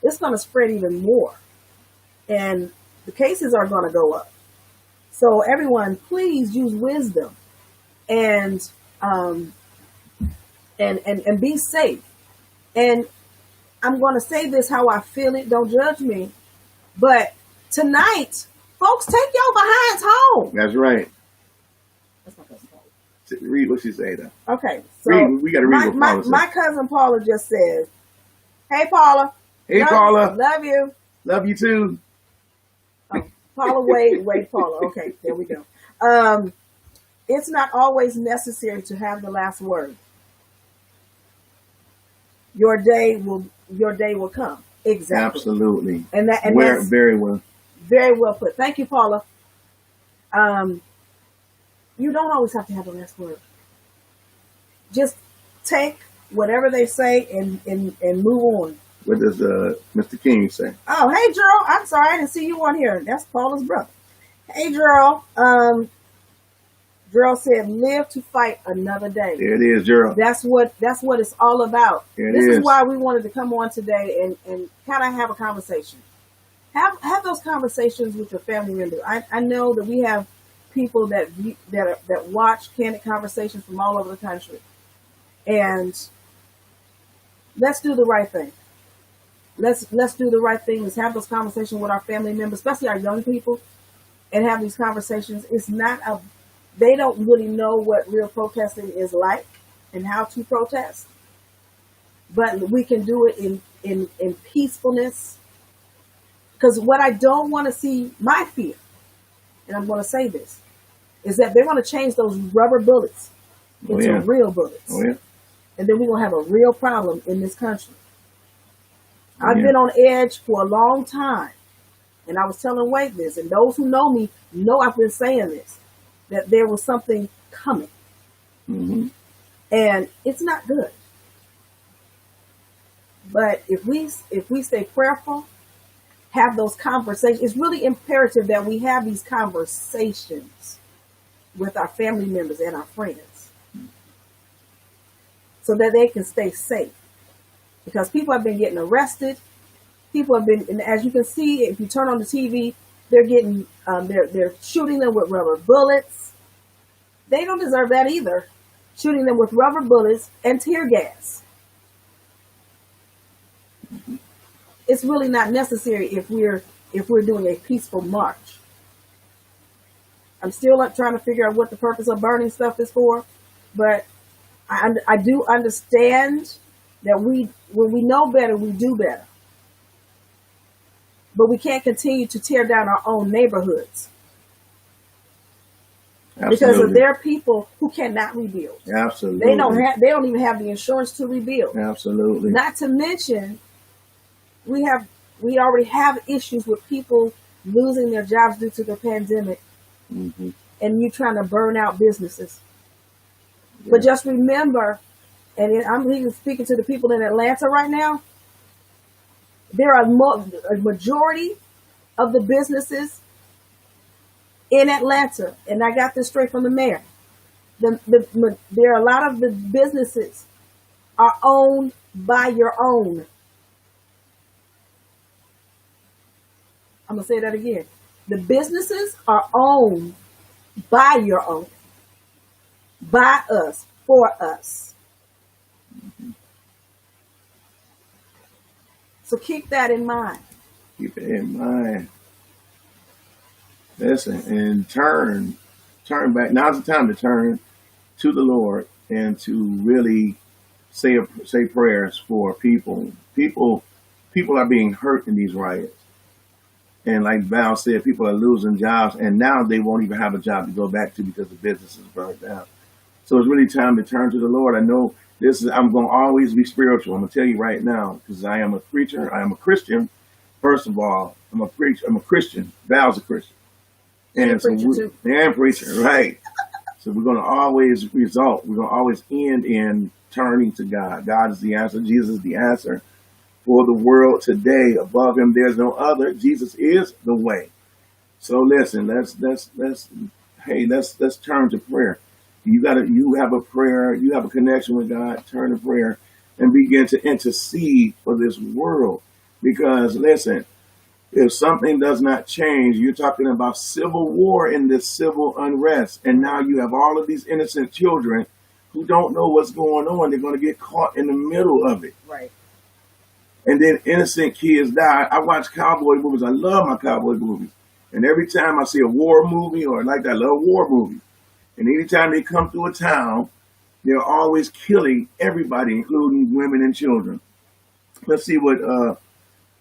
It's going to spread even more. And the cases are going to go up. So everyone, please use wisdom and be safe. And I'm going to say this how I feel it. Don't judge me. But tonight, folks, take your behinds home. That's right. That's my cousin Paula. Read what she say, though. Okay. So we got to read what Paula said. My cousin Paula just says, "Hey, Paula. Hey, Paula. Love you. Love you, too." Oh, Paula, wait, Paula. Okay, there we go. It's not always necessary to have the last word. Your day will come. Exactly. Absolutely. And that's very well. Very well put. Thank you, Paula. You don't always have to have the last word. Just take whatever they say and move on. What does Mr. King say? Oh, hey, Gerald. I'm sorry, I didn't see you on here. That's Paula's brother. Hey, Gerald. Gerald said, "Live to fight another day." There it is, Gerald. That's what it's all about. This is why we wanted to come on today and kind of have a conversation. Have those conversations with your family members. I know that we have people that watch Candid Conversations from all over the country, and let's do the right thing. Let's do the right thing. Let's have those conversations with our family members, especially our young people, and have these conversations. They don't really know what real protesting is like and how to protest, but we can do it in peacefulness. Because what I don't want to see, my fear, and I'm going to say this, is that they're going to change those rubber bullets into real bullets. Oh, yeah. And then we're going to have a real problem in this country. I've been on edge for a long time. And I was telling Wade this, and those who know me know I've been saying this, that there was something coming. Mm-hmm. And it's not good. But if we stay prayerful, have those conversations, it's really imperative that we have these conversations with our family members and our friends so that they can stay safe. Because people have been getting arrested People have been, and as you can see, if you turn on the TV, they're getting, they're shooting them with rubber bullets. They don't deserve that either. Shooting them with rubber bullets and tear gas. It's really not necessary if we're doing a peaceful march. I'm still trying to figure out what the purpose of burning stuff is for, but I do understand that when we know better, we do better. But we can't continue to tear down our own neighborhoods. Absolutely. Because there are people who cannot rebuild. Absolutely. They don't even have the insurance to rebuild. Absolutely. Not to mention, we already have issues with people losing their jobs due to the pandemic, Mm-hmm. and you trying to burn out businesses. Yeah. But just remember, and I'm even speaking to the people in Atlanta right now, there are a majority of the businesses in Atlanta, and I got this straight from the mayor. There are a lot of the businesses are owned by your own. I'm going to say that again. The businesses are owned by your own. By us, for us. So keep that in mind. Keep it in mind. Listen, and turn back. Now's the time to turn to the Lord and to really say prayers for people. People are being hurt in these riots. And like Val said, people are losing jobs, and now they won't even have a job to go back to because the business is burned down. So it's really time to turn to the Lord. I know I'm going to always be spiritual. I'm going to tell you right now, because I am a preacher. I am a Christian. First of all, I'm a preacher. I'm a Christian. Val's a Christian. And preacher, right. So we're going to always we're going to always end in turning to God. God is the answer. Jesus is the answer for the world today. Above him, there's no other. Jesus is the way. So listen, let's turn to prayer. You have a prayer, you have a connection with God, turn to prayer and begin to intercede for this world. Because listen, if something does not change, you're talking about civil war in this civil unrest. And now you have all of these innocent children who don't know what's going on. They're going to get caught in the middle of it. Right. And then innocent kids die. I watch cowboy movies. I love my cowboy movies. And every time I see a war movie or like that, I love war movies. And anytime they come through a town, they're always killing everybody, including women and children. Let's see what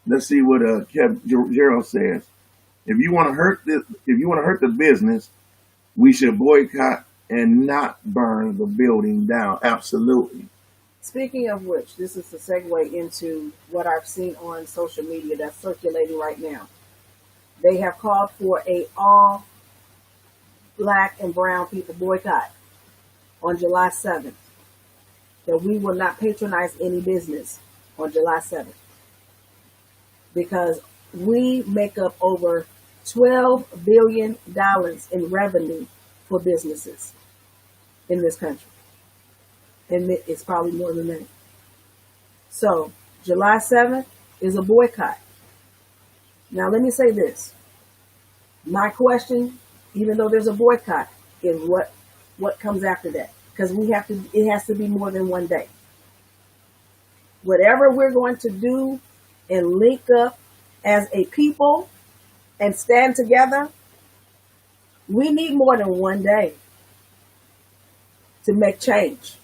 Kev Gerald says. If you want to hurt the business, we should boycott and not burn the building down. Absolutely. Speaking of which, this is a segue into what I've seen on social media that's circulating right now. They have called for a all Black and brown people boycott on July 7th. That we will not patronize any business on July 7th. Because we make up over $12 billion in revenue for businesses in this country. And it's probably more than that. So, July 7th is a boycott. Now, let me say this. My question, even though there's a boycott, is what comes after that. Because it has to be more than one day. Whatever we're going to do and link up as a people and stand together, we need more than one day to make change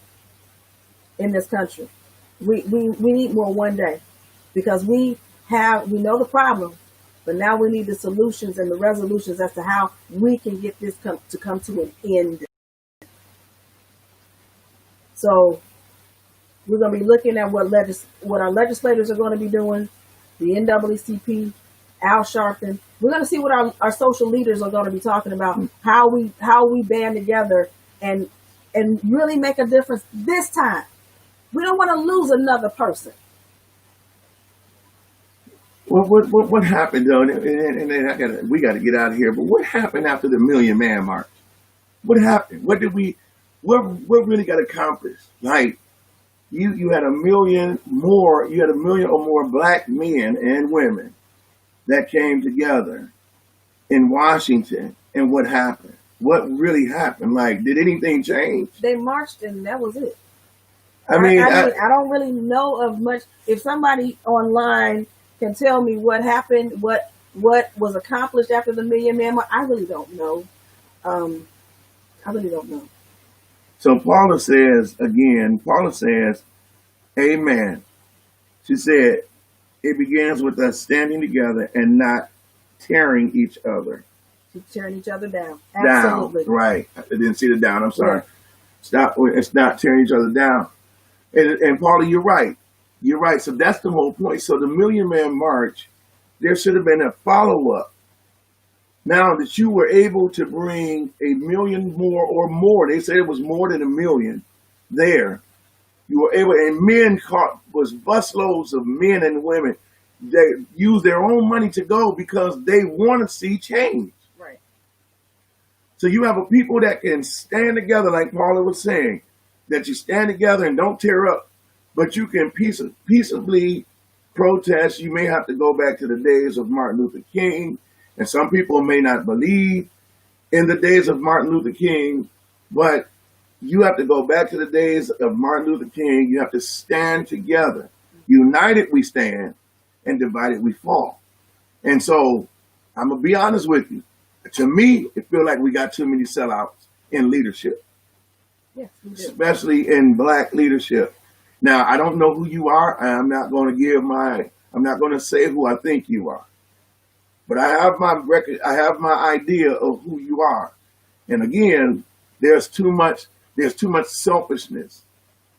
in this country. We need more one day because we know the problem, but now we need the solutions and the resolutions as to how we can get this to come to an end. So we're going to be looking at what our legislators are going to be doing, the NAACP, Al Sharpton. We're going to see what our social leaders are going to be talking about, how we band together and really make a difference this time. We don't want to lose another person. Well, what happened though? And we got to get out of here. But what happened after the Million Man March? What happened? What really got accomplished? Like, You had a million more. You had a million or more black men and women that came together in Washington. And what happened? What really happened? Like, did anything change? They marched and that was it. I mean, I don't really know of much. If somebody online can tell me what happened, what was accomplished after the Million Man March, I really don't know. I really don't know. so Paula says, amen. She said, it begins with us standing together and not tearing each other Keep tearing each other down. down. Absolutely. Right. I didn't see the down. I'm sorry. Yeah. Stop. It's not tearing each other down. And Paula, you're right. You're right. So that's the whole point. So the Million Man March, there should have been a follow-up. Now that you were able to bring a million more or more, they said it was more than a million there. You were able, and men was busloads of men and women. They used their own money to go because they want to see change. Right. So you have a people that can stand together, like Paula was saying, that you stand together and don't tear up, but you can peaceably protest. You may have to go back to the days of Martin Luther King, and some people may not believe in the days of Martin Luther King, but you have to go back to the days of Martin Luther King. You have to stand together. United we stand, and divided we fall. And so I'm going to be honest with you. To me, it feels like we got too many sellouts in leadership, Yes, we do. especially in black leadership. Now, I don't know who you are. I'm not going to say who I think you are. But I have my record. I have my idea of who you are. And again, there's too much selfishness.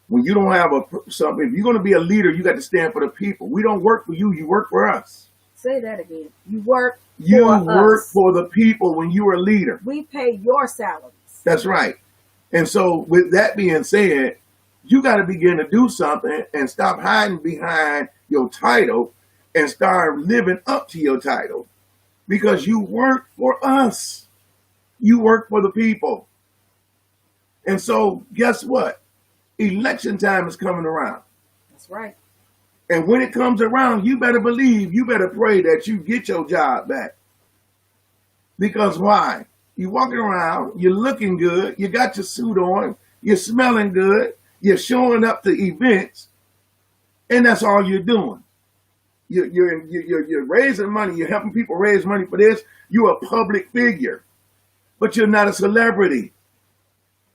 When you don't have something, if you're going to be a leader, you got to stand for the people. We don't work for you. You work for us. Say that again. You work You for work us. for the people when you are a leader. We pay your salaries. That's right. And so with that being said, you got to begin to do something and stop hiding behind your title and start living up to your title, because you work for us. You work for the people. And so guess what? Election time is coming around. That's right. And when it comes around, you better believe, you better pray that you get your job back. Because why? You're walking around, you're looking good, you got your suit on, you're smelling good, you're showing up to events, and that's all you're doing. You're raising money, you're helping people raise money for this. You're a public figure, but you're not a celebrity.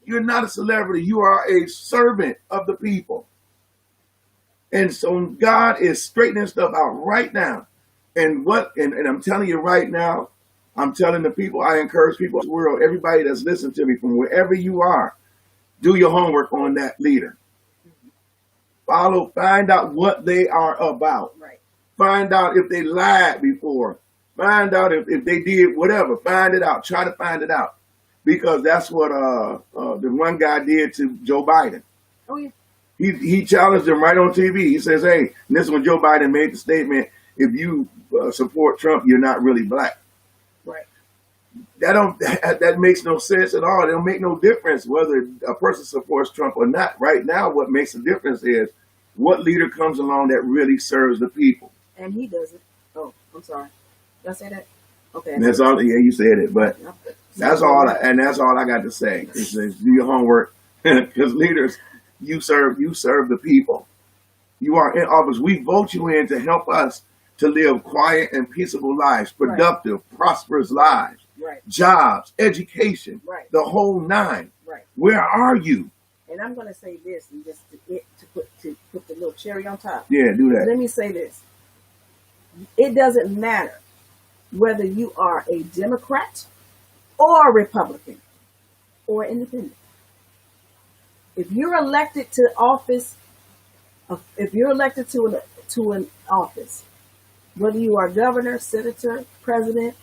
You're not a celebrity. You are a servant of the people. And so God is straightening stuff out right now. And I'm telling you right now, I'm telling the people, I encourage people in the world, everybody that's listening to me from wherever you are, do your homework on that leader. Find out what they are about. Right. Find out if they lied before. Find out if they did whatever. Find it out. Try to find it out. Because that's what the one guy did to Joe Biden. Oh, yeah. He challenged him right on TV. He says, hey, and this is when Joe Biden made the statement, if you support Trump, you're not really black. Right. That makes no sense at all. It don't make no difference whether a person supports Trump or not. Right now, what makes a difference is what leader comes along that really serves the people. And he doesn't. Oh, I'm sorry. Did I say that? Okay. And that's all. Yeah, you said it, but that's all. That's all I got to say. Is do your homework, because leaders, you serve the people. You are in office. We vote you in to help us to live quiet and peaceable lives, productive, prosperous lives, Right. jobs, education, Right. the whole nine. Right. Where are you? And I'm going to say this, and just to put the little cherry on top. Yeah, do that. Let me say this. It doesn't matter whether you are a Democrat or a Republican or independent. If you're elected to office, if you're elected to an office, whether you are governor, senator, president,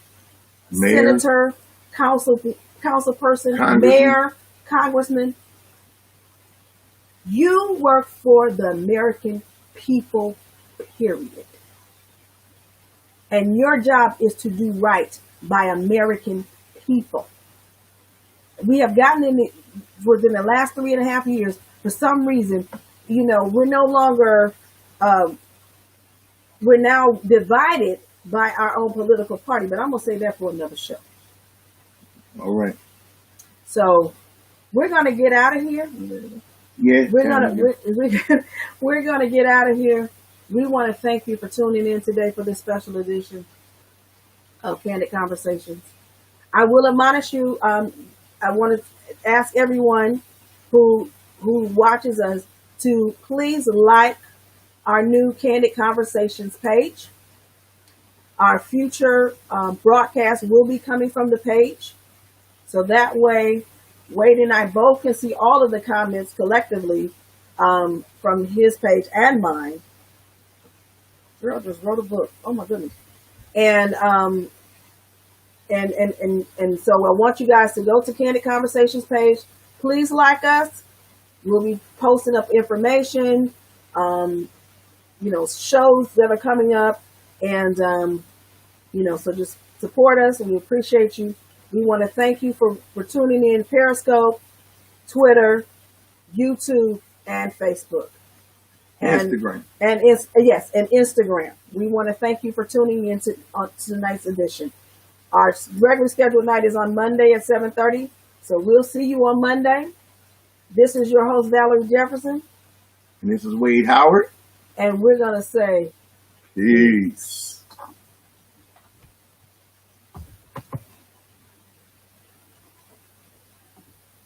Mayor. senator, councilperson, Congressman. mayor, congressman, you work for the American people, period. And your job is to do right by American people. We have gotten in it within the last 3.5 years, for some reason, we're no longer, we're now divided by our own political party. But I'm gonna say that for another show. All right. So we're gonna get out of here. Yeah. We're we're gonna get out of here. We want to thank you for tuning in today for this special edition of Candid Conversations. I will admonish you. I want to ask everyone who watches us to please like our new Candid Conversations page. Our future broadcast will be coming from the page, so that way Wade and I both can see all of the comments collectively from his page and mine. Girl just wrote a book. Oh my goodness. And so I want you guys to go to Candid Conversations page. Please like us. We'll be posting up information, shows that are coming up, and so just support us, and we appreciate you. We want to thank you for tuning in Periscope, Twitter, YouTube, and Facebook. Instagram. And Instagram. We want to thank you for tuning in to tonight's edition. Our regular scheduled night is on Monday at 7:30. So we'll see you on Monday. This is your host, Valerie Jefferson. And this is Wade Howard. And we're going to say peace.